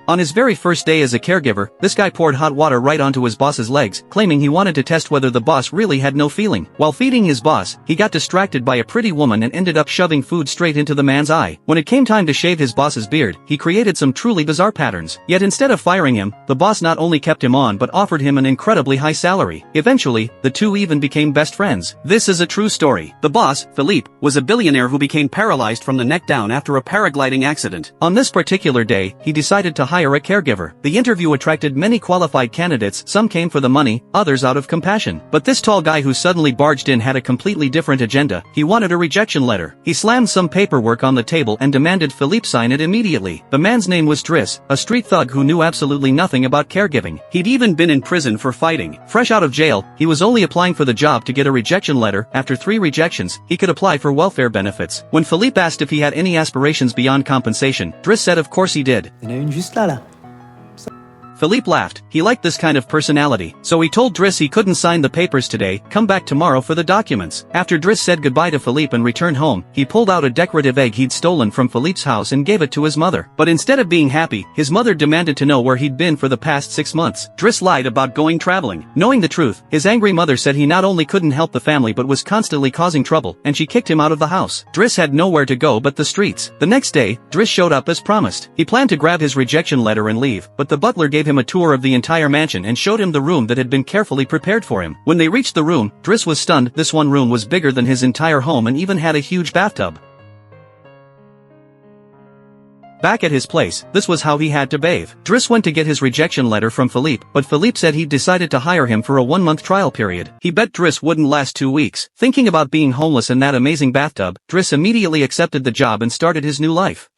On his very first day as a caregiver, this guy poured hot water right onto his boss's legs, claiming he wanted to test whether the boss really had no feeling. While feeding his boss, he got distracted by a pretty woman and ended up shoving food straight into the man's eye. When it came time to shave his boss's beard, he created some truly bizarre patterns. Yet instead of firing him, the boss not only kept him on but offered him an incredibly high salary. Eventually, the two even became best friends. This is a true story. The boss, Philippe, was a billionaire who became paralyzed from the neck down after a paragliding accident. On this particular day, he decided to hire a caregiver. The interview attracted many qualified candidates, some came for the money, others out of compassion. But this tall guy who suddenly barged in had a completely different agenda. He wanted a rejection letter. He slammed some paperwork on the table and demanded Philippe sign it immediately. The man's name was Driss, a street thug who knew absolutely nothing about caregiving. He'd even been in prison for fighting. Fresh out of jail, he was only applying for the job to get a rejection letter. After 3 rejections, he could apply for welfare benefits. When Philippe asked if he had any aspirations beyond compensation, Driss said of course he did. Il y en a une juste là. Philippe laughed. He liked this kind of personality. So he told Driss he couldn't sign the papers today, come back tomorrow for the documents. After Driss said goodbye to Philippe and returned home, he pulled out a decorative egg he'd stolen from Philippe's house and gave it to his mother. But instead of being happy, his mother demanded to know where he'd been for the past 6 months. Driss lied about going traveling. Knowing the truth, his angry mother said he not only couldn't help the family but was constantly causing trouble, and she kicked him out of the house. Driss had nowhere to go but the streets. The next day, Driss showed up as promised. He planned to grab his rejection letter and leave, but the butler gave him a tour of the entire mansion and showed him the room that had been carefully prepared for him. When they reached the room, Driss was stunned. This one room was bigger than his entire home and even had a huge bathtub. Back at his place, this was how he had to bathe. Driss went to get his rejection letter from Philippe, but Philippe said he'd decided to hire him for a 1-month trial period. He bet Driss wouldn't last 2 weeks. Thinking about being homeless in that amazing bathtub, Driss immediately accepted the job and started his new life.